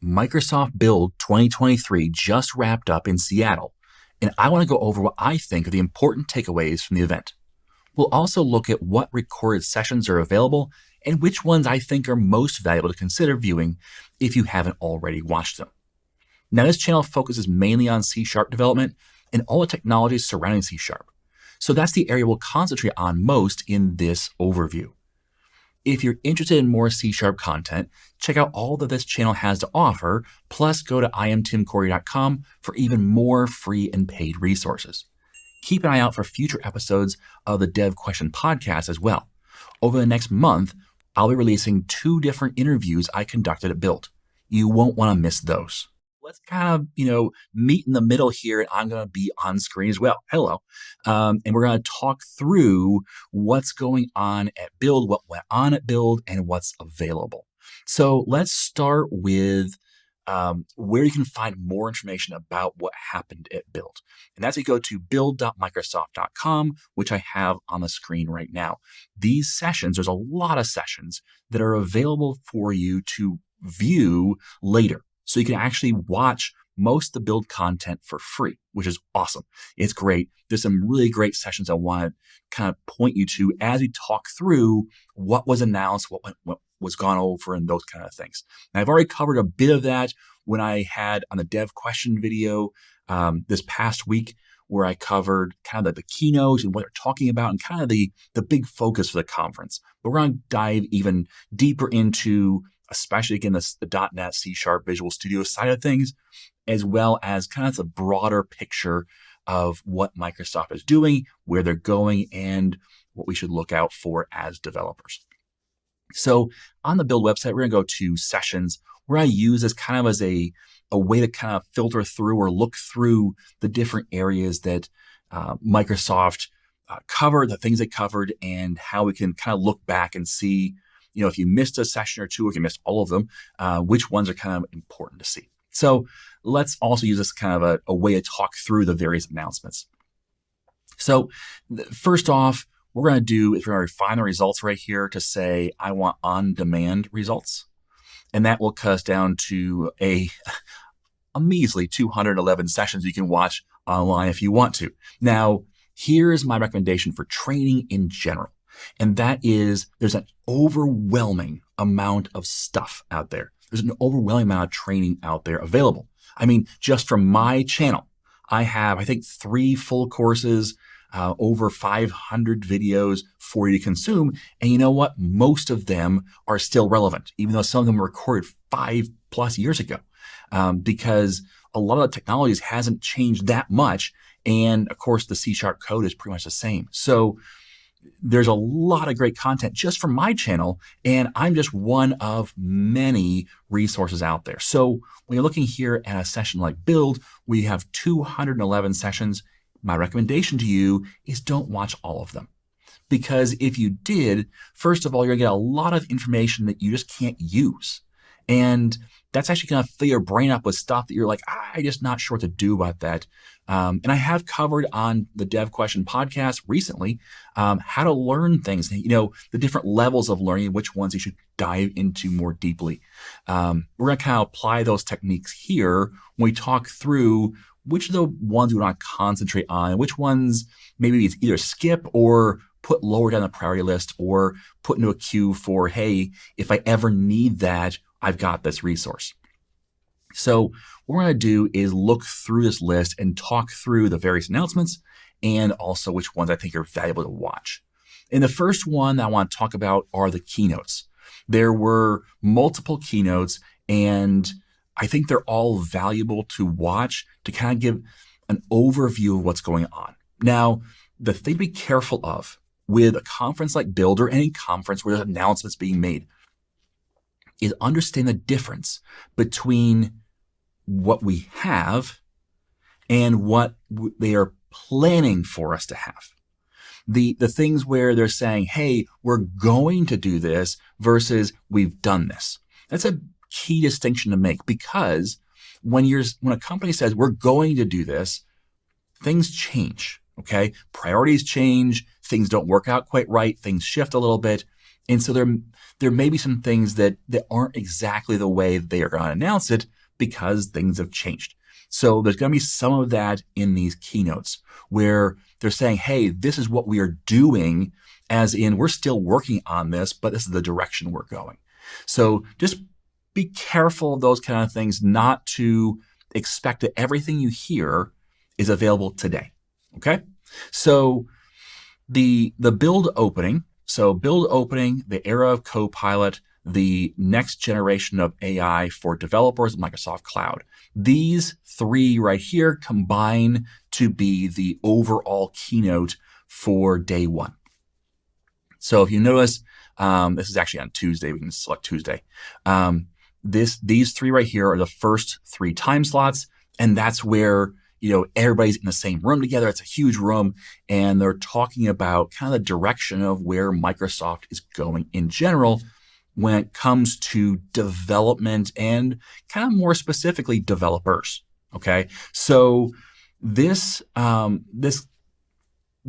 Microsoft Build 2023 just wrapped up in Seattle, and I want to go over what I think are the important takeaways from the event. We'll also look at what recorded sessions are available and which ones I think are most valuable to consider viewing if you haven't already watched them. Now, this channel focuses mainly on C# development and all the technologies surrounding C#. So that's the area we'll concentrate on most in this overview. If you're interested in more C# content, check out all that this channel has to offer, plus go to imtimcorey.com for even more free and paid resources. Keep an eye out for future episodes of the Dev Question podcast as well. Over the next month, I'll be releasing 2 different interviews I conducted at Build. You won't want to miss those. Let's kind of, meet in the middle here, and I'm going to be on screen as well. Hello. And we're going to talk through what's going on at Build, what went on at Build, and what's available. So let's start with where you can find more information about what happened at Build. And that's you go to build.microsoft.com, which I have on the screen right now. These sessions, there's a lot of sessions that are available for you to view later. So you can actually watch most of the Build content for free, which is awesome. It's great. There's some really great sessions I want to kind of point you to as we talk through what was announced, what was gone over, and those kind of things. Now, I've already covered a bit of that when I had on the Dev Question video this past week, where I covered kind of the keynote and what they're talking about and kind of the big focus for the conference. But we're going to dive even deeper into especially, again, the .NET C# Visual Studio side of things, as well as kind of the broader picture of what Microsoft is doing, where they're going, and what we should look out for as developers. So on the Build website, we're going to go to Sessions, where I use this kind of as a way to kind of filter through or look through the different areas that Microsoft covered, the things they covered, and how we can kind of look back and see if you missed a session or two, or if you missed all of them, which ones are kind of important to see. So let's also use this kind of a way to talk through the various announcements. So first off, what we're going to do is we're going to refine the results right here to say, I want on-demand results. And that will cut us down to a measly 211 sessions you can watch online if you want to. Now, here's my recommendation for training in general. And that is, there's an overwhelming amount of stuff out there. There's an overwhelming amount of training out there available. I mean, just from my channel, I have, I think, 3 full courses, over 500 videos for you to consume. And you know what? Most of them are still relevant, even though some of them were recorded 5+ years ago, because a lot of the technologies hasn't changed that much. And of course, the C# code is pretty much the same. So there's a lot of great content just from my channel, and I'm just one of many resources out there. So when you're looking here at a session like Build, we have 211 sessions. My recommendation to you is don't watch all of them. Because if you did, first of all, you're going to get a lot of information that you just can't use. And that's actually going to fill your brain up with stuff that you're like, I'm just not sure what to do about that. And I have covered on the Dev Question podcast recently how to learn things, the different levels of learning, which ones you should dive into more deeply. We're going to kind of apply those techniques here when we talk through which of the ones we want to concentrate on, and which ones maybe it's either skip or put lower down the priority list, or put into a queue for, hey, if I ever need that, I've got this resource. So what we're going to do is look through this list and talk through the various announcements and also which ones I think are valuable to watch. And the first one that I want to talk about are the keynotes. There were multiple keynotes, and I think they're all valuable to watch to kind of give an overview of what's going on. Now, the thing to be careful of with a conference like Build, or any conference where there's announcements being made, is understand the difference between what we have and what they are planning for us to have. The things where they're saying, hey, we're going to do this versus we've done this. That's a key distinction to make, because when a company says we're going to do this, things change, okay? Priorities change, things don't work out quite right, things shift a little bit. And so there may be some things that aren't exactly the way they are going to announce it, because things have changed. So there's going to be some of that in these keynotes where they're saying, hey, this is what we are doing, as in we're still working on this, but this is the direction we're going. So just be careful of those kind of things, not to expect that everything you hear is available today. Okay? So the build opening, the era of Copilot, the next generation of AI for developers, Microsoft Cloud. These three right here combine to be the overall keynote for day one. So if you notice, this is actually on Tuesday. We can select Tuesday. These three right here are the first 3 time slots, and that's where everybody's in the same room together. It's a huge room, and they're talking about kind of the direction of where Microsoft is going in general when it comes to development and kind of more specifically developers. Okay, so this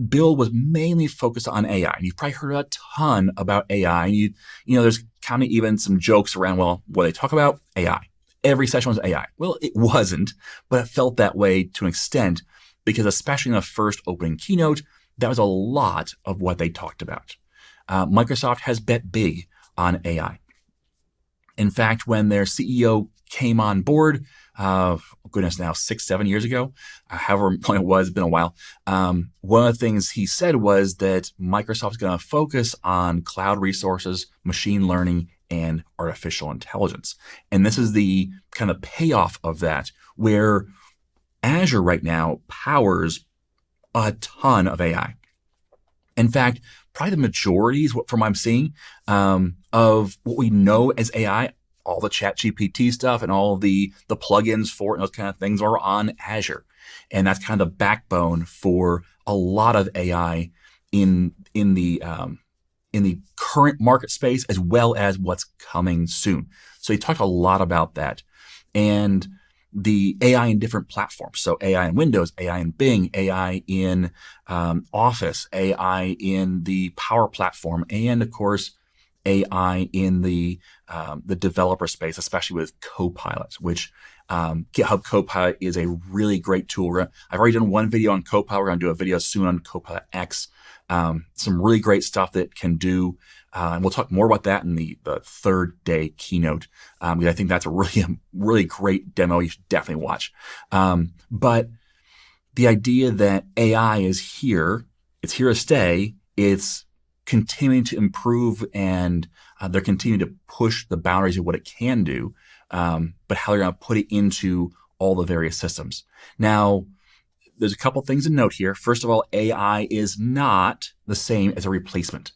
build was mainly focused on AI. And you've probably heard a ton about AI. And there's kind of even some jokes around, well, what they talk about? AI. Every session was AI. Well, it wasn't, but it felt that way to an extent because especially in the first opening keynote, that was a lot of what they talked about. Microsoft has bet big on AI. In fact, when their CEO came on board, now 6-7 years ago, however long it was, it's been a while. One of the things he said was that Microsoft is going to focus on cloud resources, machine learning, and artificial intelligence. And this is the kind of payoff of that, where Azure right now powers a ton of AI. In fact, probably the majority is from what I'm seeing of what we know as AI, all the ChatGPT stuff and all the plugins for it and those kind of things are on Azure. And that's kind of the backbone for a lot of AI in the current market space as well as what's coming soon. So he talked a lot about that. And the AI in different platforms. So AI in Windows, AI in Bing, AI in Office, AI in the Power Platform, and of course, AI in the developer space, especially with Copilot, which GitHub Copilot is a really great tool. I've already done one video on Copilot. We're going to do a video soon on Copilot X. Some really great stuff that can do. And we'll talk more about that in the third day keynote. Because I think that's a really great demo. You should definitely watch. But the idea that AI is here, it's here to stay. It's continuing to improve, and they're continuing to push the boundaries of what it can do. But how they're going to put it into all the various systems. Now, there's a couple things to note here. First of all, AI is not the same as a replacement.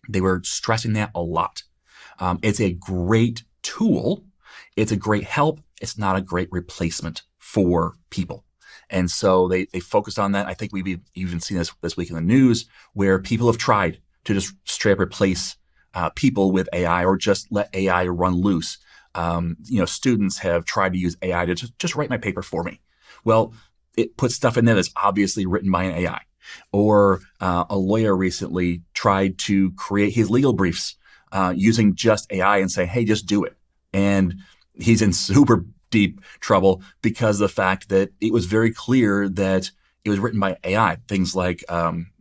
They were stressing that a lot. It's a great tool. It's a great help. It's not a great replacement for people. And so they focused on that. I think we've even seen this week in the news where people have tried to just straight up replace people with AI or just let AI run loose. Students have tried to use AI to just write my paper for me. Well, it puts stuff in there that's obviously written by an AI. Or a lawyer recently tried to create his legal briefs using just AI and say, hey, just do it. And he's in super deep trouble because of the fact that it was very clear that it was written by AI. Things like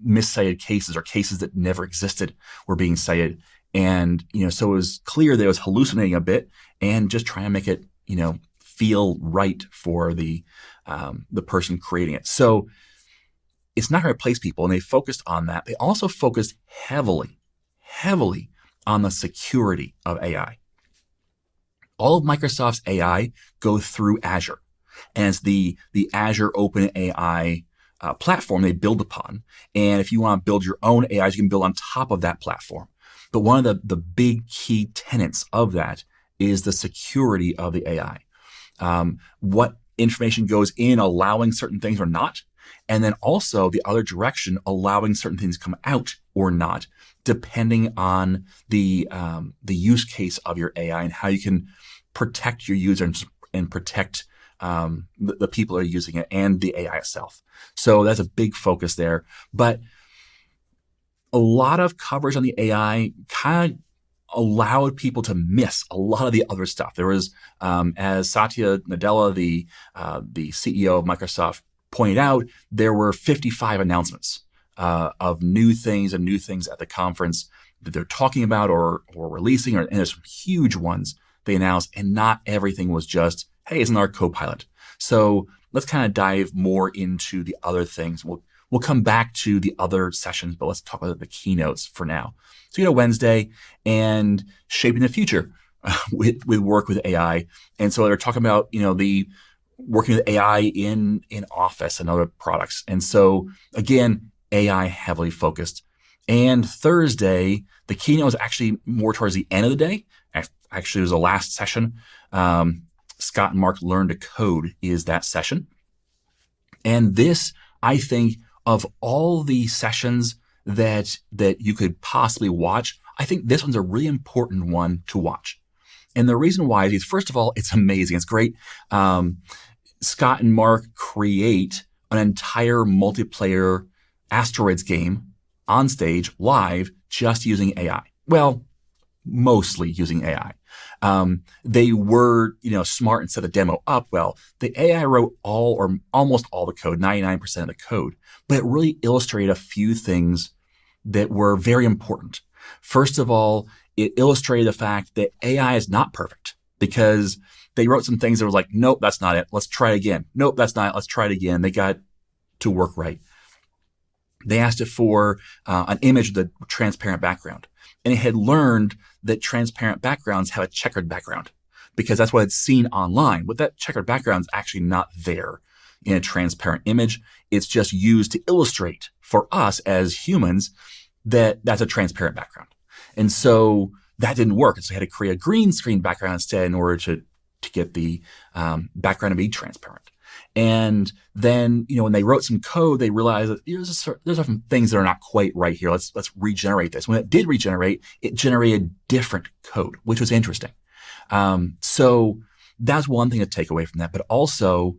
miscited cases or cases that never existed were being cited. And, so it was clear that it was hallucinating a bit and just trying to make it, feel right for the person creating it. So it's not going to replace people, and they focused on that. They also focused heavily on the security of AI. All of Microsoft's AI go through Azure, and it's the Azure OpenAI platform they build upon. And if you want to build your own AIs, you can build on top of that platform. But one of the big key tenets of that is the security of the AI. What information goes in, allowing certain things or not, and then also the other direction, allowing certain things to come out or not, depending on the use case of your AI and how you can protect your users and protect the people who are using it and the AI itself. So that's a big focus there. But a lot of coverage on the AI, kind of allowed people to miss a lot of the other stuff. There was, as Satya Nadella, the CEO of Microsoft, pointed out, there were 55 announcements of new things at the conference that they're talking about or releasing, and there's some huge ones they announced, and not everything was just, hey, isn't our Copilot? So let's kind of dive more into the other things. We'll come back to the other sessions, but let's talk about the keynotes for now. So you know, Wednesday and shaping the future with work with AI, and so they're talking about the working with AI in Office and other products, and so again, AI heavily focused. And Thursday, the keynote was actually more towards the end of the day. Actually, it was the last session. Scott and Mark Learn to Code is that session. And this, I think, of all the sessions that you could possibly watch, I think this one's a really important one to watch. And the reason why is, first of all, it's amazing. It's great. Scott and Mark create an entire multiplayer asteroids game on stage live just using AI. Well, mostly using AI. They were, smart and set the demo up. Well, the AI wrote all or almost all the code, 99% of the code, but it really illustrated a few things that were very important. First of all, it illustrated the fact that AI is not perfect, because they wrote some things that was like, nope, that's not it. Let's try it again. Nope, that's not it. Let's try it again. They got to work right. They asked it for an image with a transparent background. And it had learned that transparent backgrounds have a checkered background, because that's what it's seen online. But that checkered background is actually not there in a transparent image. It's just used to illustrate for us as humans that that's a transparent background. And so that didn't work. And so they had to create a green screen background instead in order to get the background to be transparent. And then, when they wrote some code, they realized that there's some things that are not quite right here. Let's regenerate this. When it did regenerate, it generated different code, which was interesting. So that's one thing to take away from that. But also,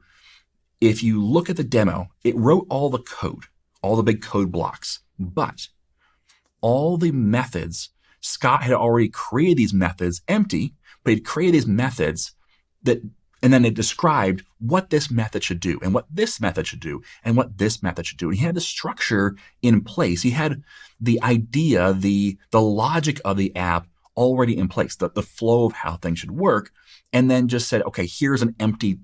if you look at the demo, it wrote all the code, all the big code blocks, but all the methods, Scott had already created these methods empty, but he'd created these methods and then it described what this method should do and what this method should do and what this method should do. And he had the structure in place. He had the idea, the logic of the app already in place, the flow of how things should work, and then just said, okay, here's an empty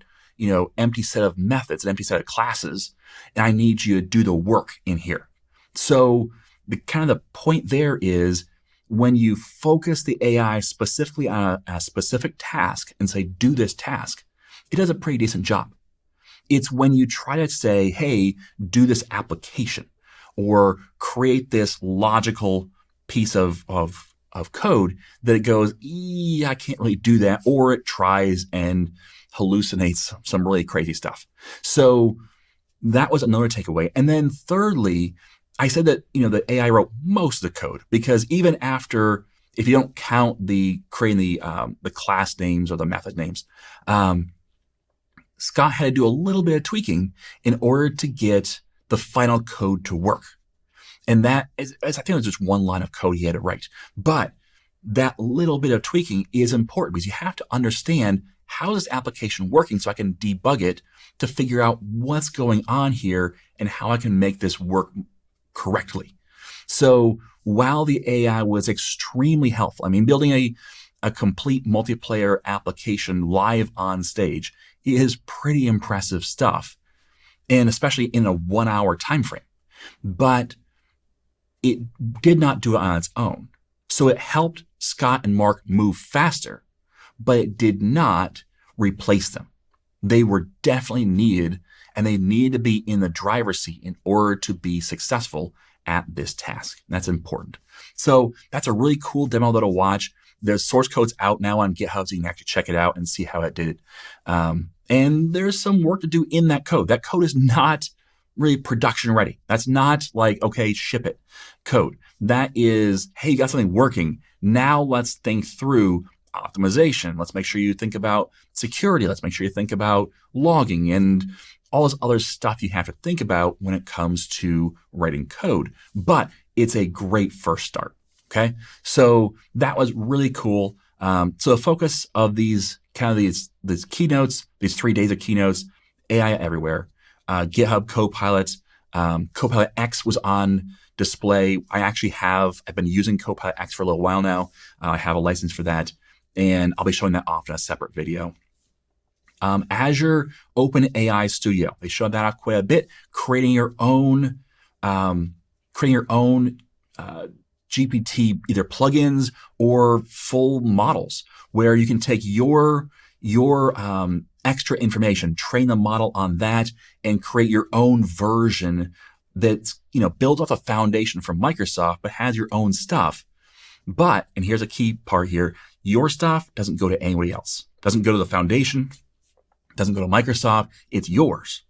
set of methods, an empty set of classes, and I need you to do the work in here. So the point there is, when you focus the AI specifically on a specific task and say, do this task, it does a pretty decent job. It's when you try to say, hey, do this application or create this logical piece of code, that it goes, I can't really do that, or it tries and hallucinates some really crazy stuff. So that was another takeaway. And then thirdly, I said that, the AI wrote most of the code, because even after, if you don't count creating the class names or the method names, Scott had to do a little bit of tweaking in order to get the final code to work. And that is, I think it was just one line of code he had to write. But that little bit of tweaking is important, because you have to understand, how is this application working, so I can debug it to figure out what's going on here and how I can make this work correctly. So while the AI was extremely helpful, building a complete multiplayer application live on stage is pretty impressive stuff, and especially in a 1 hour time frame. But it did not do it on its own. So it helped Scott and Mark move faster, but it did not replace them. They were definitely needed, and they needed to be in the driver's seat in order to be successful at this task. And that's important. So that's a really cool demo that'll watch. The source code's out now on GitHub, so you can actually check it out and see how it did it. And there's some work to do in that code. That code is not really production ready. That's not like, okay, ship it code. That is, hey, you got something working. Now let's think through optimization. Let's make sure you think about security. Let's make sure you think about logging and all this other stuff you have to think about when it comes to writing code. But it's a great first start. Okay, so that was really cool. So the focus of these keynotes, these 3 days of keynotes, AI everywhere, GitHub Copilot, Copilot X was on display. I've been using Copilot X for a little while now. I have a license for that, and I'll be showing that off in a separate video. Azure OpenAI Studio. They showed that off quite a bit, creating your own GPT, either plugins or full models, where you can take your extra information, train the model on that, and create your own version that's builds off a foundation from Microsoft, but has your own stuff. But, and here's a key part here, your stuff doesn't go to anybody else. Doesn't go to the foundation, doesn't go to Microsoft, it's yours.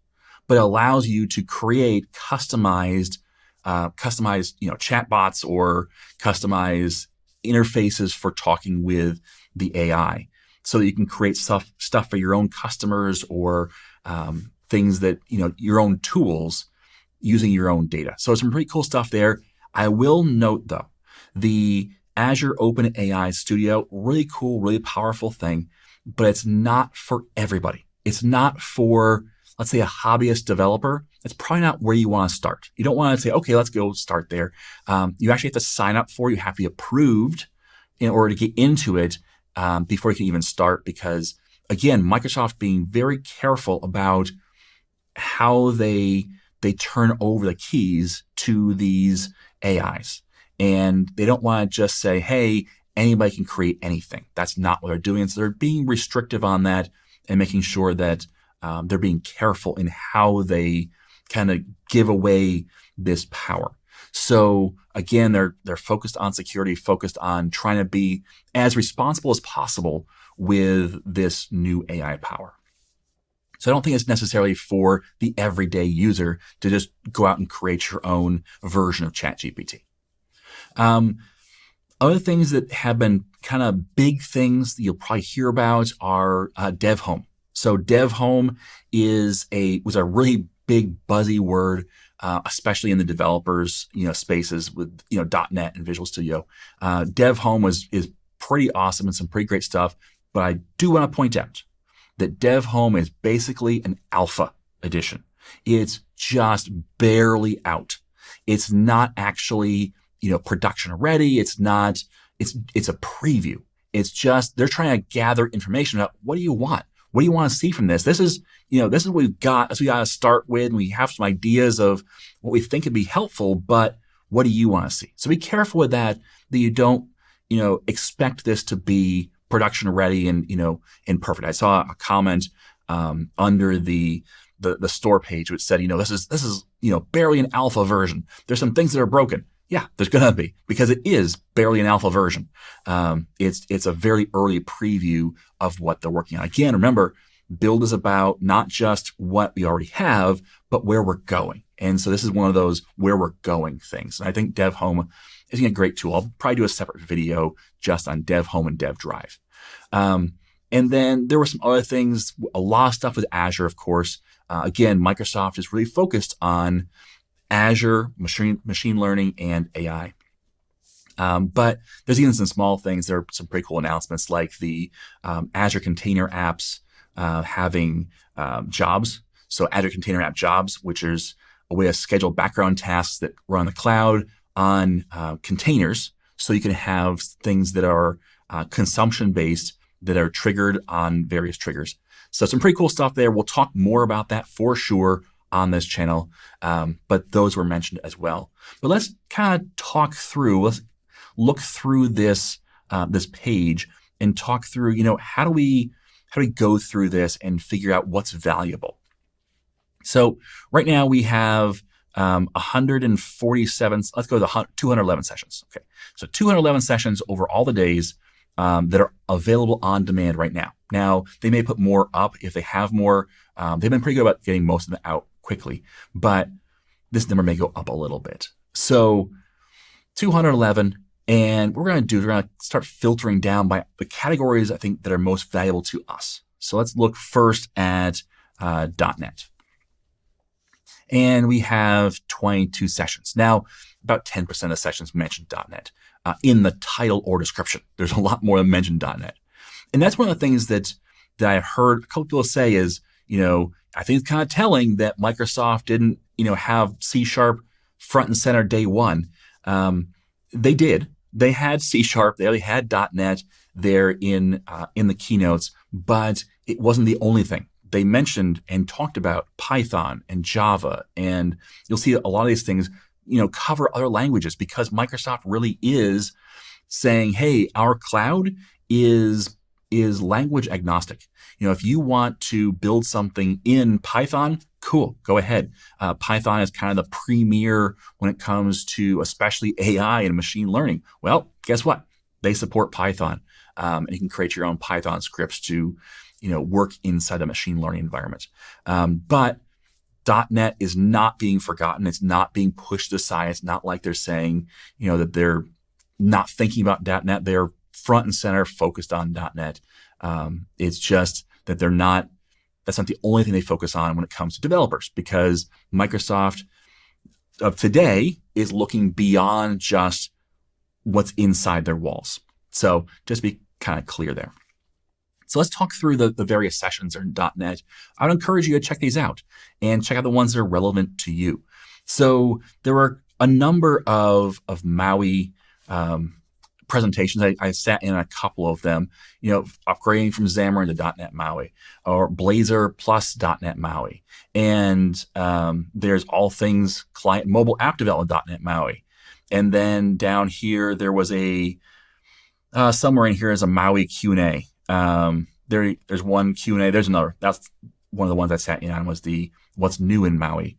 But it allows you to create customized chatbots or customized interfaces for talking with the AI, so that you can create stuff for your own customers or things that, your own tools using your own data. So some pretty cool stuff there. I will note though, the Azure OpenAI Studio, really cool, really powerful thing, but it's not for everybody. It's not for, let's say, a hobbyist developer. It's probably not where you want to start. You don't want to say, okay, let's go start there. You actually have to sign up for it. You have to be approved in order to get into it before you can even start, because again, Microsoft being very careful about how they turn over the keys to these AIs. And they don't want to just say, hey, anybody can create anything. That's not what they're doing. So they're being restrictive on that and making sure that they're being careful in how they kind of give away this power. So again, they're focused on security, focused on trying to be as responsible as possible with this new AI power. So I don't think it's necessarily for the everyday user to just go out and create your own version of ChatGPT. Other things that have been kind of big things that you'll probably hear about are DevHome. So DevHome was a really big buzzy word, especially in the developers spaces with .NET and Visual Studio. DevHome is pretty awesome and some pretty great stuff. But I do want to point out that DevHome is basically an alpha edition. It's just barely out. It's not actually production ready. It's not. It's a preview. It's just they're trying to gather information about what do you want. What do you want to see from this? This is what we've got. That's what we got to start with. And we have some ideas of what we think would be helpful, but what do you want to see? So be careful with that you don't, expect this to be production ready and perfect. I saw a comment under the store page which said, this is barely an alpha version. There's some things that are broken. Yeah, there's going to be, because it is barely an alpha version. It's a very early preview of what they're working on. Again, remember, build is about not just what we already have, but where we're going. And so this is one of those where we're going things. And I think DevHome is a great tool. I'll probably do a separate video just on DevHome and DevDrive. And then there were some other things, a lot of stuff with Azure, of course. Again, Microsoft is really focused on Azure, machine learning, and AI. But there's even some small things. There are some pretty cool announcements like the Azure Container Apps having jobs. So Azure Container App Jobs, which is a way to schedule background tasks that run the cloud on containers. So you can have things that are consumption-based that are triggered on various triggers. So some pretty cool stuff there. We'll talk more about that for sure on this channel, but those were mentioned as well. But let's kind of let's look through this page and talk through, how do we go through this and figure out what's valuable. So right now we have 147. Let's go to 211 sessions. Okay, so 211 sessions over all the days that are available on demand right now. Now they may put more up if they have more. They've been pretty good about getting most of them out quickly, but this number may go up a little bit. So 211, and we're going to start filtering down by the categories I think that are most valuable to us. So let's look first at .NET. And we have 22 sessions. Now, about 10% of sessions mention .NET. in the title or description. There's a lot more than mentioned .NET. And that's one of the things that I've heard a couple people say is, I think it's kind of telling that Microsoft didn't, have C# front and center day one. They did. They had C#, they already had .NET there in the keynotes, but it wasn't the only thing. They mentioned and talked about Python and Java, and you'll see a lot of these things, cover other languages because Microsoft really is saying, hey, our cloud is language agnostic. If you want to build something in Python, cool, go ahead. Python is kind of the premier when it comes to especially AI and machine learning. Well, guess what? They support Python, and you can create your own Python scripts to, work inside a machine learning environment. But .NET is not being forgotten. It's not being pushed aside. It's not like they're saying, that they're not thinking about .NET. They're front and center focused on .NET. It's just that that's not the only thing they focus on when it comes to developers, because Microsoft of today is looking beyond just what's inside their walls. So just be kind of clear there. So let's talk through the various sessions in .NET. I would encourage you to check these out and check out the ones that are relevant to you. So there were a number of MAUI presentations. I sat in a couple of them, upgrading from Xamarin to .NET MAUI or Blazor plus .NET MAUI. And there's all things client mobile app development .NET MAUI. And then down here, there was somewhere in here is a MAUI Q&A. There's one Q&A. There's another. That's one of the ones I sat in on was the what's new in MAUI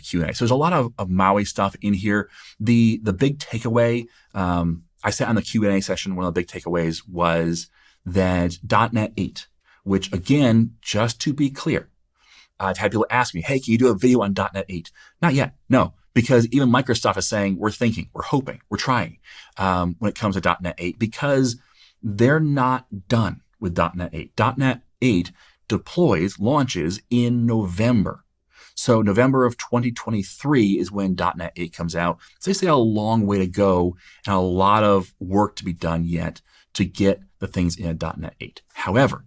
Q&A. So there's a lot of MAUI stuff in here. The big takeaway, I sat on the Q&A session. One of the big takeaways was that .NET 8, which again, just to be clear, I've had people ask me, hey, can you do a video on .NET 8? Not yet. No, because even Microsoft is saying we're thinking, we're hoping, we're trying when it comes to .NET 8 because they're not done with .NET 8. .NET 8 launches in November. So November of 2023 is when .NET 8 comes out. So they say a long way to go and a lot of work to be done yet to get the things in .NET 8. However,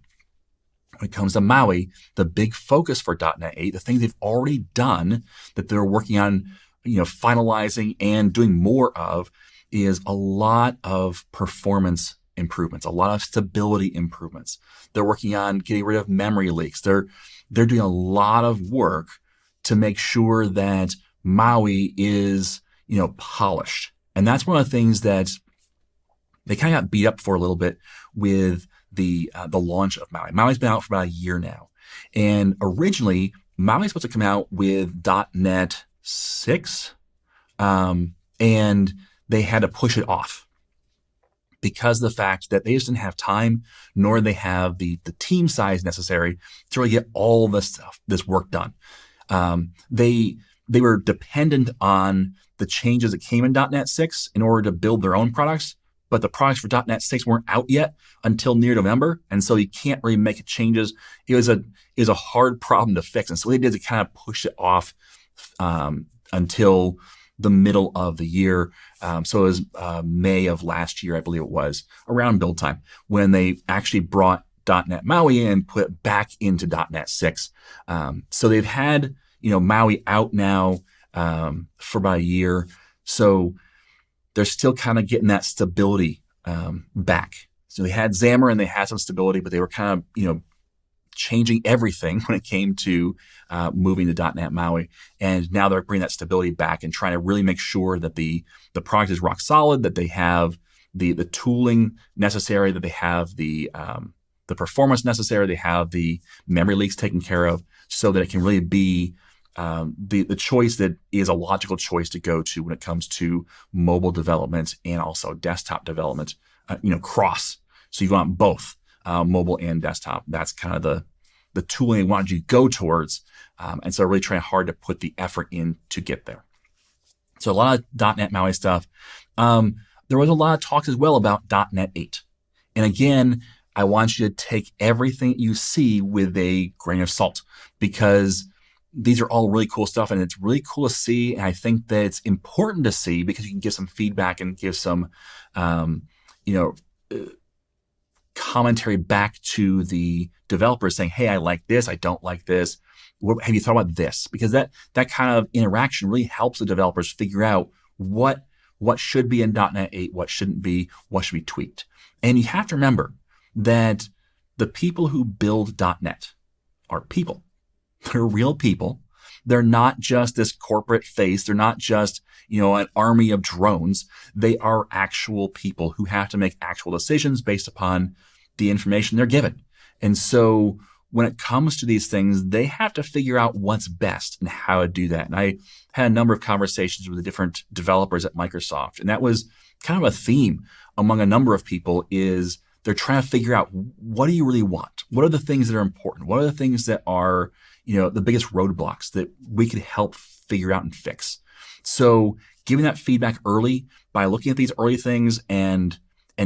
when it comes to MAUI, the big focus for .NET 8, the things they've already done that they're working on, finalizing and doing more of, is a lot of performance improvements, a lot of stability improvements. They're working on getting rid of memory leaks. They're doing a lot of work to make sure that MAUI is, polished. And that's one of the things that they kind of got beat up for a little bit with the launch of MAUI. MAUI's been out for about a year now. And originally, MAUI was supposed to come out with .NET 6, and they had to push it off because of the fact that they just didn't have time, nor did they have the team size necessary to really get all this work done. They were dependent on the changes that came in .NET 6 in order to build their own products, but the products for .NET 6 weren't out yet until near November, and so you can't really make changes. It was a hard problem to fix, and so what they did is kind of push it off until the middle of the year. So it was May of last year, I believe it was, around build time, when they actually brought .NET MAUI in and put it back into .NET 6. So they've had MAUI out now for about a year. So they're still kind of getting that stability back. So they had Xamarin, they had some stability, but they were kind of changing everything when it came to moving to .NET MAUI. And now they're bringing that stability back and trying to really make sure that the product is rock solid, that they have the tooling necessary, that they have the performance necessary, they have the memory leaks taken care of, so that it can really be the choice that is a logical choice to go to when it comes to mobile development and also desktop development, cross. So you want both mobile and desktop. That's kind of the tooling they wanted you to go towards. And so really trying hard to put the effort in to get there. So a lot of .NET MAUI stuff. There was a lot of talks as well about .NET 8. And again, I want you to take everything you see with a grain of salt, because these are all really cool stuff, and it's really cool to see. And I think that it's important to see because you can give some feedback and give some, commentary back to the developers saying, hey, I like this, I don't like this. Have you thought about this? Because that kind of interaction really helps the developers figure out what should be in .NET 8, what shouldn't be, what should be tweaked. And you have to remember that the people who build .NET are people. They're real people. They're not just this corporate face. They're not just, an army of drones. They are actual people who have to make actual decisions based upon the information they're given. And so when it comes to these things, they have to figure out what's best and how to do that. And I had a number of conversations with the different developers at Microsoft, and that was kind of a theme among a number of people is they're trying to figure out, what do you really want? What are the things that are important? What are the things that are, the biggest roadblocks that we could help figure out and fix? So giving that feedback early by looking at these early things and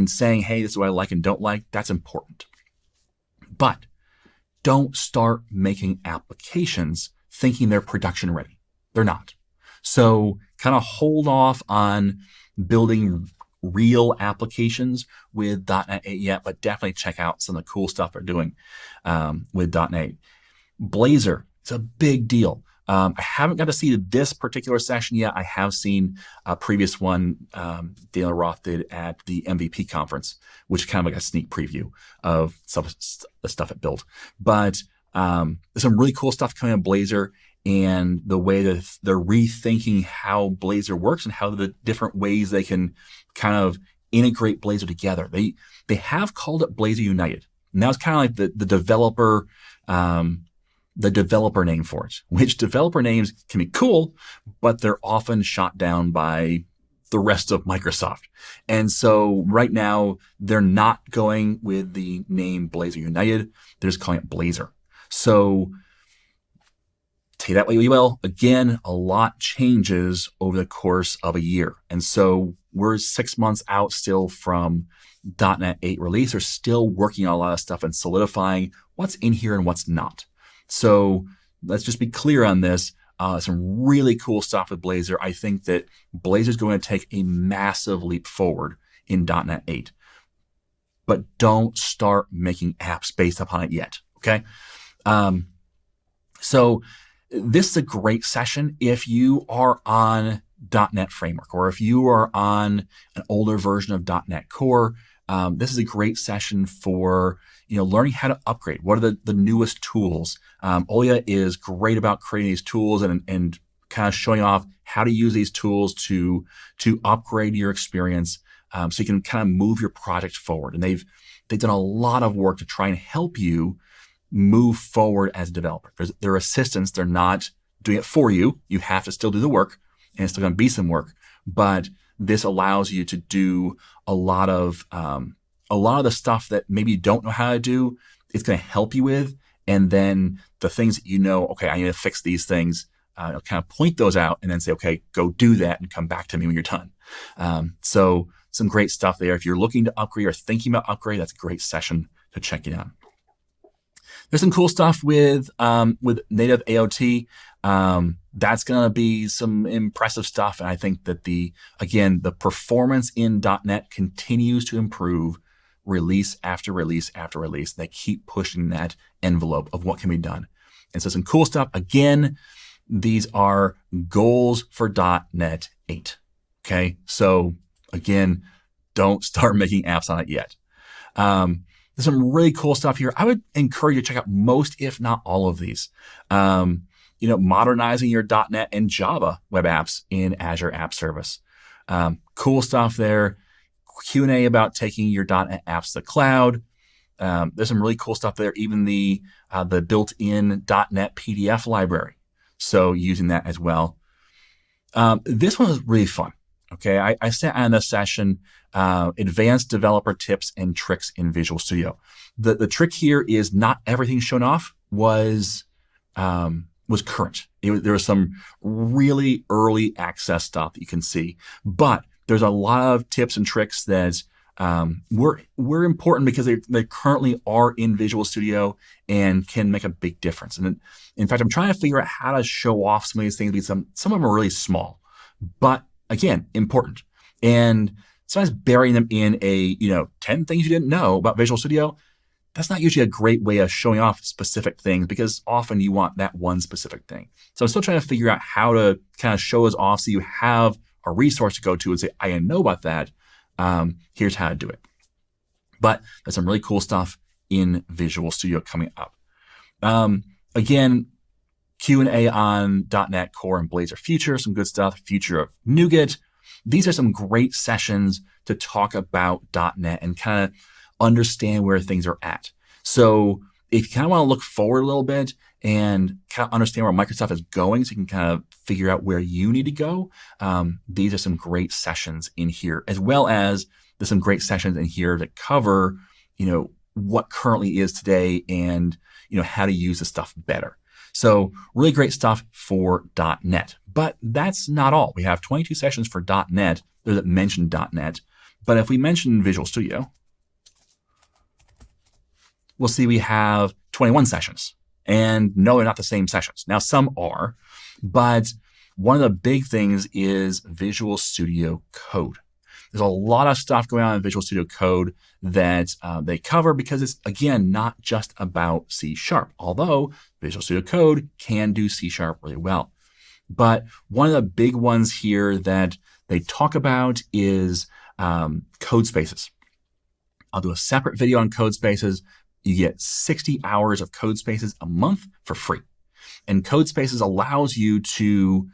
saying, hey, this is what I like and don't like, that's important. But don't start making applications thinking they're production ready. They're not. So kind of hold off on building real applications with .NET 8 yet, but definitely check out some of the cool stuff they're doing with .NET 8. Blazor, it's a big deal. I haven't got to see this particular session yet. I have seen a previous one Dana Roth did at the MVP conference, which is kind of like a sneak preview of the stuff it built. But there's some really cool stuff coming on Blazor, and the way that they're rethinking how Blazor works and how the different ways they can kind of integrate Blazor together. They have called it Blazor United. And that was kind of like the developer name for it, which developer names can be cool, but they're often shot down by the rest of Microsoft. And so right now, they're not going with the name Blazor United. They're just calling it Blazor. So take that what you will. Again, a lot changes over the course of a year. And so we're 6 months out still from .NET 8 release. They're still working on a lot of stuff and solidifying what's in here and what's not. So let's just be clear on this. Some really cool stuff with Blazor. I think that Blazor is going to take a massive leap forward in .NET 8. But don't start making apps based upon it yet, okay? So this is a great session if you are on .NET Framework or if you are on an older version of .NET Core. This is a great session for learning how to upgrade. What are the newest tools? Olia is great about creating these tools and kind of showing off how to use these tools to upgrade your experience, so you can kind of move your project forward. And they've done a lot of work to try and help you move forward as a developer. They're assistants. They're not doing it for you. You have to still do the work, and it's still going to be some work. But this allows you to do a lot of the stuff that maybe you don't know how to do. It's going to help you with, and then the things that okay, I need to fix these things. I'll kind of point those out, and then say, okay, go do that, and come back to me when you're done. So some great stuff there. If you're looking to upgrade or thinking about upgrade, that's a great session to check it out. There's some cool stuff with native AOT. That's going to be some impressive stuff. And I think that the performance in .NET continues to improve release after release after release. They keep pushing that envelope of what can be done. And so some cool stuff. Again, these are goals for .NET 8. Okay. So again, don't start making apps on it yet. There's some really cool stuff here. I would encourage you to check out most, if not all of these. Modernizing your .NET and Java web apps in Azure App Service. Cool stuff there. Q&A about taking your .NET apps to the cloud. There's some really cool stuff there. Even the built-in .NET PDF library. So using that as well. This one was really fun. Okay, I sat on this session, advanced developer tips and tricks in Visual Studio. The trick here is not everything shown off was current. There was some really early access stuff that you can see, but there's a lot of tips and tricks that we're important because they currently are in Visual Studio and can make a big difference. And in fact, I'm trying to figure out how to show off some of these things because some of them are really small, but again, important. And sometimes burying them in 10 things you didn't know about Visual Studio, that's not usually a great way of showing off specific things because often you want that one specific thing. So I'm still trying to figure out how to kind of show us off so you have a resource to go to and say, I didn't know about that. Here's how to do it. But there's some really cool stuff in Visual Studio coming up. Again, Q&A on .NET Core and Blazor Future, some good stuff. Future of NuGet. These are some great sessions to talk about .NET and kind of understand where things are at. So if you kind of want to look forward a little bit and kind of understand where Microsoft is going so you can kind of figure out where you need to go, these are some great sessions in here, as well as there's some great sessions in here that cover, what currently is today and, how to use the stuff better. So really great stuff for .NET. But that's not all. We have 22 sessions for .NET that mention .NET. But if we mention Visual Studio, we'll see we have 21 sessions. And no, they're not the same sessions. Now, some are, but one of the big things is Visual Studio Code. There's a lot of stuff going on in Visual Studio Code that they cover because it's, again, not just about C#, although Visual Studio Code can do C# really well. But one of the big ones here that they talk about is code spaces. I'll do a separate video on code spaces. You get 60 hours of code spaces a month for free. And code spaces allows you to,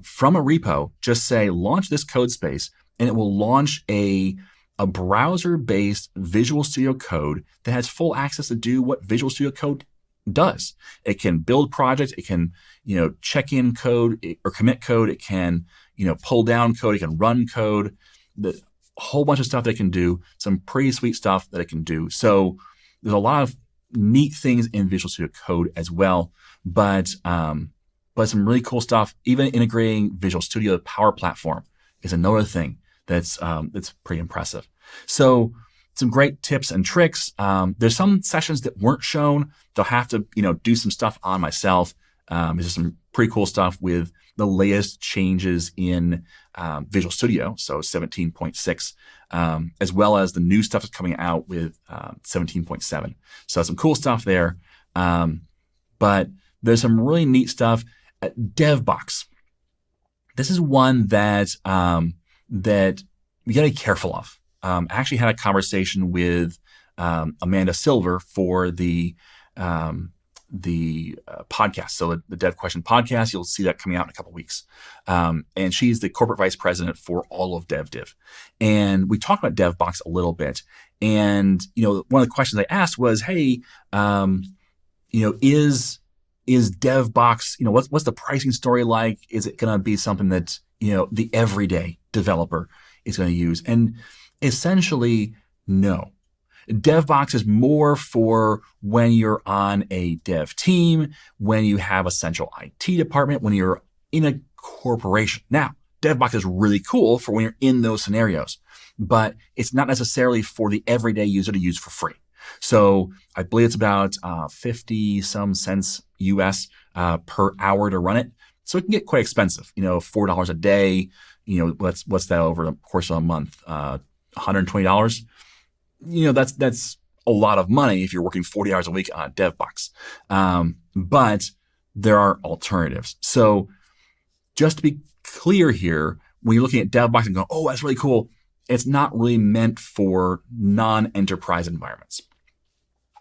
from a repo, just say, launch this code space, and it will launch a browser-based Visual Studio Code that has full access to do what Visual Studio Code does. It can build projects. It can, check in code or commit code. It can, pull down code. It can run code. A whole bunch of stuff that it can do. Some pretty sweet stuff that it can do. So there's a lot of neat things in Visual Studio Code as well, but some really cool stuff. Even integrating Visual Studio, the Power Platform, is another thing that's pretty impressive. So some great tips and tricks. There's some sessions that weren't shown. They'll have to do some stuff on myself. There's some pretty cool stuff with the latest changes in Visual Studio, so 17.6, as well as the new stuff that's coming out with 17.7. So some cool stuff there. But there's some really neat stuff. DevBox. This is one that that you got to be careful of. I actually had a conversation with Amanda Silver for the podcast. So the Dev Question podcast, you'll see that coming out in a couple of weeks. And she's the corporate vice president for all of DevDiv. And we talked about DevBox a little bit. And, one of the questions I asked was, hey, is DevBox, what's the pricing story like? Is it going to be something that, the everyday developer is going to use? And essentially, no. DevBox is more for when you're on a dev team, when you have a central IT department, when you're in a corporation. Now, DevBox is really cool for when you're in those scenarios, but it's not necessarily for the everyday user to use for free. So I believe it's about 50 some cents US per hour to run it. So it can get quite expensive, $4 a day, what's that over the course of a month? $120. That's a lot of money if you're working 40 hours a week on DevBox. But there are alternatives. So just to be clear here, when you're looking at DevBox and going, oh, that's really cool, it's not really meant for non-enterprise environments.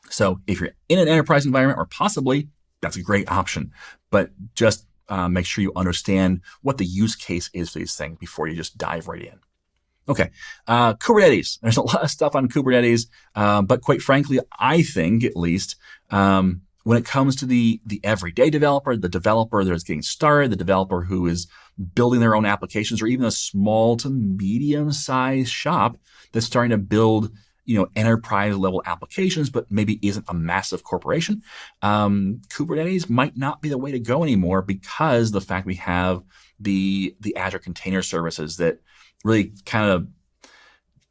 So if you're in an enterprise environment, or possibly, that's a great option. But just make sure you understand what the use case is for these things before you just dive right in. Okay, Kubernetes. There's a lot of stuff on Kubernetes, but quite frankly, I think at least when it comes to the everyday developer, the developer that is getting started, the developer who is building their own applications, or even a small to medium-sized shop that's starting to build enterprise-level applications, but maybe isn't a massive corporation, Kubernetes might not be the way to go anymore because the fact we have the Azure Container Services that really kind of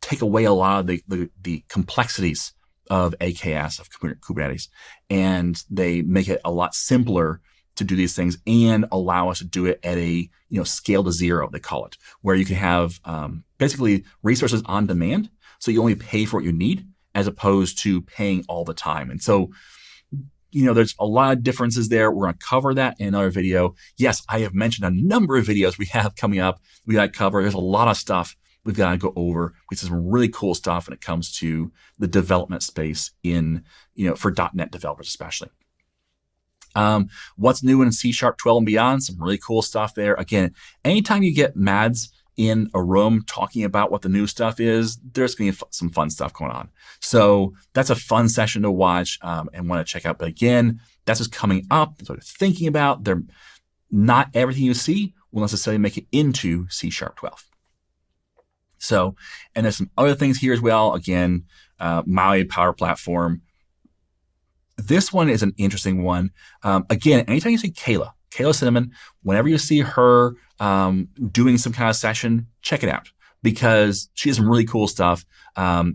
take away a lot of the complexities of AKS, of Kubernetes, and they make it a lot simpler to do these things and allow us to do it at a scale to zero, they call it, where you can have basically resources on demand. So you only pay for what you need as opposed to paying all the time. And so, there's a lot of differences there. We're going to cover that in another video. Yes, I have mentioned a number of videos we have coming up. We got to cover. There's a lot of stuff we've got to go over, which is some really cool stuff when it comes to the development space for .NET developers especially. What's new in C# 12 and beyond? Some really cool stuff there. Again, anytime you get Mads in a room talking about what the new stuff is, there's going to be some fun stuff going on. So that's a fun session to watch and want to check out. But again, that's just coming up. That's what I'm thinking about. Not everything you see will necessarily make it into C# 12. So, and there's some other things here as well. Again, Maui Power Platform. This one is an interesting one. Again, anytime you see Kayla Cinnamon, whenever you see her doing some kind of session, check it out because she has some really cool stuff.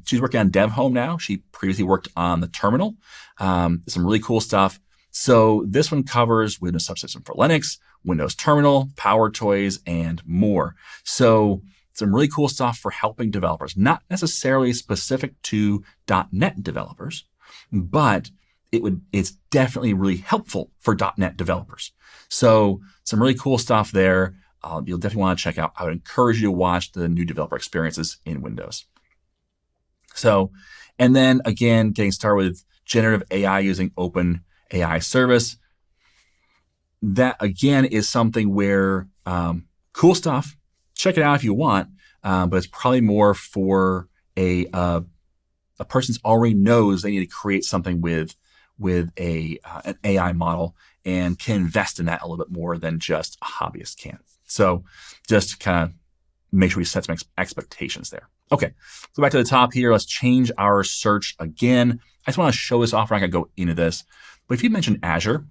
She's working on Dev Home now. She previously worked on the terminal. Some really cool stuff. So this one covers Windows Subsystem for Linux, Windows Terminal, Power Toys, and more. So some really cool stuff for helping developers, not necessarily specific to .NET developers, but it's definitely really helpful for .NET developers. So some really cool stuff there. You'll definitely want to check out. I would encourage you to watch the new developer experiences in Windows. So, and then again, getting started with generative AI using Open AI Service. That again is something where cool stuff. Check it out if you want, but it's probably more for a person who already knows they need to create something with an AI model and can invest in that a little bit more than just a hobbyist can. So just to kind of make sure we set some expectations there. Okay, go back to the top here. Let's change our search again. I just want to show this off. I'm not going to go into this. But if you mention Azure,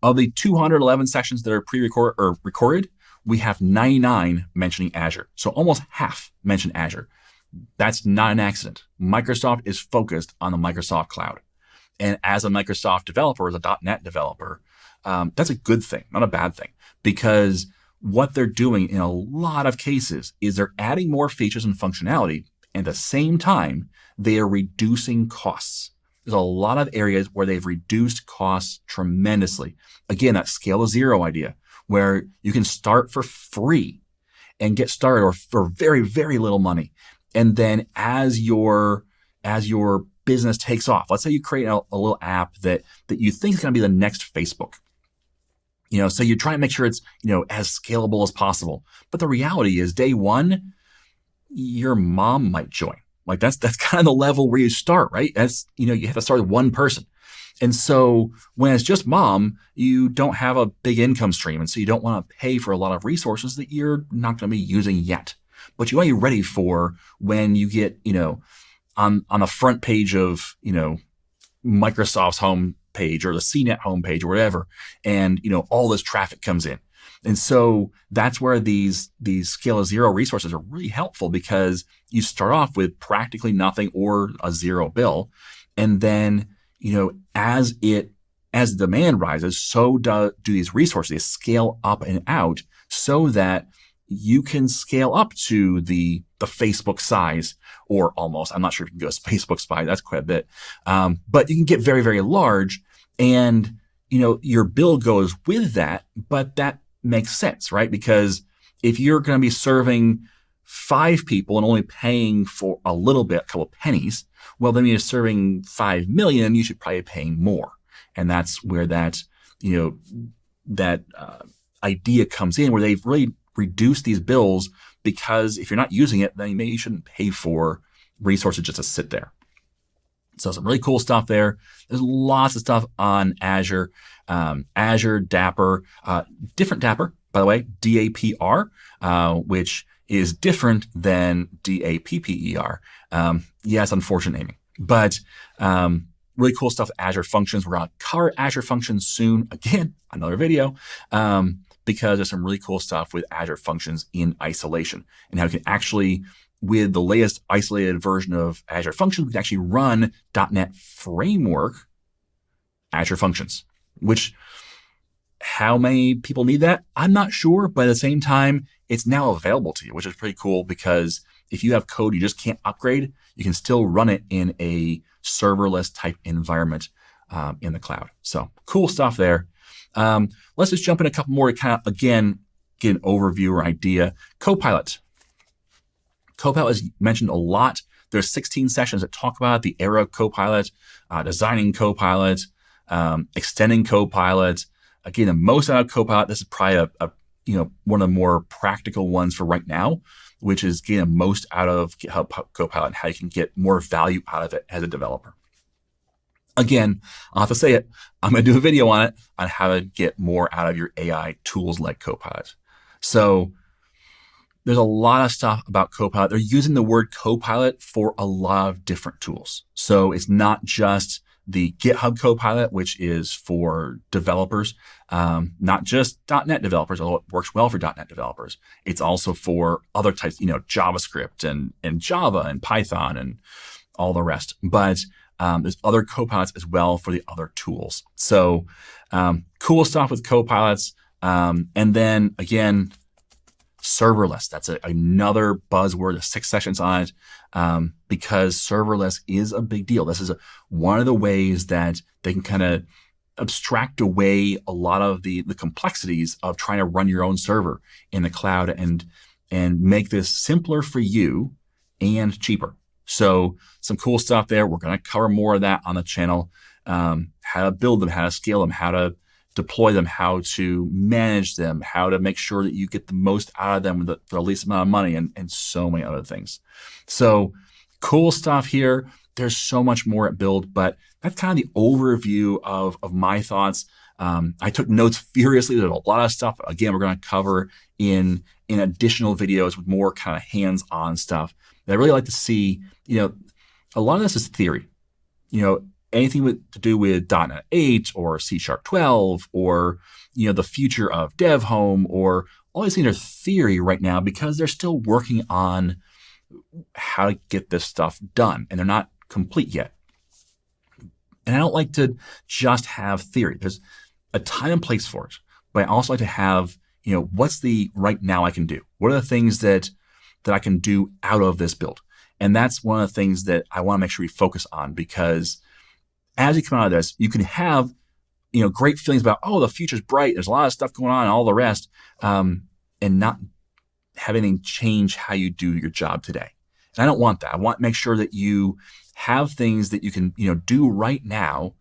of the 211 sessions that are pre-recorded or recorded, we have 99 mentioning Azure. So almost half mention Azure. That's not an accident. Microsoft is focused on the Microsoft cloud. And as a Microsoft developer, as a .NET developer, that's a good thing, not a bad thing, because what they're doing in a lot of cases is they're adding more features and functionality. And at the same time, they are reducing costs. There's a lot of areas where they've reduced costs tremendously. Again, that scale to zero idea, where you can start for free and get started or for very, very little money. And then as your business takes off, let's say you create a little app that you think is going to be the next Facebook. So you try and make sure it's, as scalable as possible. But the reality is day one, your mom might join. Like that's kind of the level where you start, right? That's, you have to start with one person. And so when it's just mom, you don't have a big income stream. And so you don't want to pay for a lot of resources that you're not going to be using yet. But you want to be ready for when you get, on the front page of, Microsoft's home page or the CNET homepage or whatever, and, all this traffic comes in. And so that's where these scale to zero resources are really helpful because you start off with practically nothing or a zero bill. And then, as demand rises, so do these resources. They scale up and out so that you can scale up to the Facebook size or almost. I'm not sure if you can go to Facebook size. That's quite a bit. But you can get very, very large and, your bill goes with that, but that makes sense, right? Because if you're going to be serving 5 people and only paying for a little bit, a couple of pennies, well, then you're serving 5 million, you should probably be paying more. And that's where that idea comes in, where they've really reduced these bills because if you're not using it, then maybe you shouldn't pay for resources just to sit there. So some really cool stuff there. There's lots of stuff on Azure, Azure Dapper, different Dapper, by the way, DAPR, which is different than DAPPER. It's unfortunate naming, but really cool stuff. Azure Functions. We're going to cover Azure Functions soon. Again, another video, because there's some really cool stuff with Azure Functions in isolation and how you can actually with the latest isolated version of Azure Functions, we can actually run .NET Framework Azure Functions, which how many people need that? I'm not sure, but at the same time, it's now available to you, which is pretty cool because if you have code you just can't upgrade, you can still run it in a serverless type environment in the cloud. So cool stuff there. Let's just jump in a couple more to kind of, again, get an overview or idea. Copilot. Copilot is mentioned a lot. There's 16 sessions that talk about the era of Copilot, designing Copilot, extending Copilot. Again, the most out of Copilot, this is probably one of the more practical ones for right now, which is getting the most out of GitHub Copilot and how you can get more value out of it as a developer. Again, I'll have to say it, I'm going to do a video on it on how to get more out of your AI tools like Copilot. So there's a lot of stuff about Copilot. They're using the word Copilot for a lot of different tools. So it's not just the GitHub Copilot, which is for developers, not just .NET developers, although it works well for .NET developers. It's also for other types, JavaScript and Java and Python and all the rest. But there's other Copilots as well for the other tools. So cool stuff with Copilots. And then again, serverless. That's another buzzword, there's 6 sessions on it, because serverless is a big deal. This is one of the ways that they can kind of abstract away a lot of the complexities of trying to run your own server in the cloud and make this simpler for you and cheaper. So some cool stuff there. We're going to cover more of that on the channel, how to build them, how to scale them, how to deploy them, how to manage them, how to make sure that you get the most out of them for the least amount of money, and so many other things. So cool stuff here. There's so much more at Build, but that's kind of the overview of my thoughts. I took notes furiously. There's a lot of stuff, again, we're going to cover in additional videos with more kind of hands-on stuff. And I really like to see, a lot of this is theory. Anything to do with .NET 8 or C# 12 or, the future of DevHome or all these things are theory right now because they're still working on how to get this stuff done and they're not complete yet. And I don't like to just have theory. There's a time and place for it, but I also like to have, what's the right now I can do? What are the things that I can do out of this build? And that's one of the things that I want to make sure we focus on because as you come out of this, you can have, great feelings about, oh, the future's bright. There's a lot of stuff going on and all the rest, and not have anything change how you do your job today. And I don't want that. I want to make sure that you have things that you can, do right now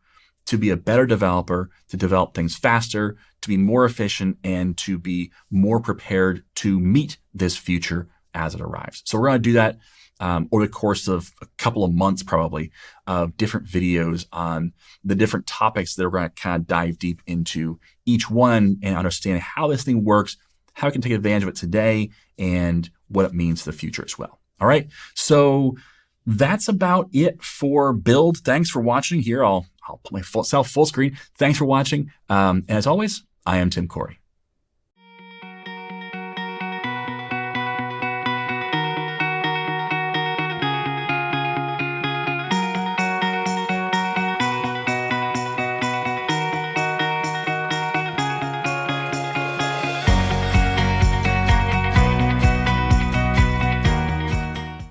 to be a better developer, to develop things faster, to be more efficient, and to be more prepared to meet this future as it arrives. So we're going to do that over the course of a couple of months, probably, of different videos on the different topics that we're going to kind of dive deep into each one and understand how this thing works, how we can take advantage of it today, and what it means to the future as well. All right. So that's about it for Build. Thanks for watching here. I'll put myself full screen. Thanks for watching. And as always, I am Tim Corey.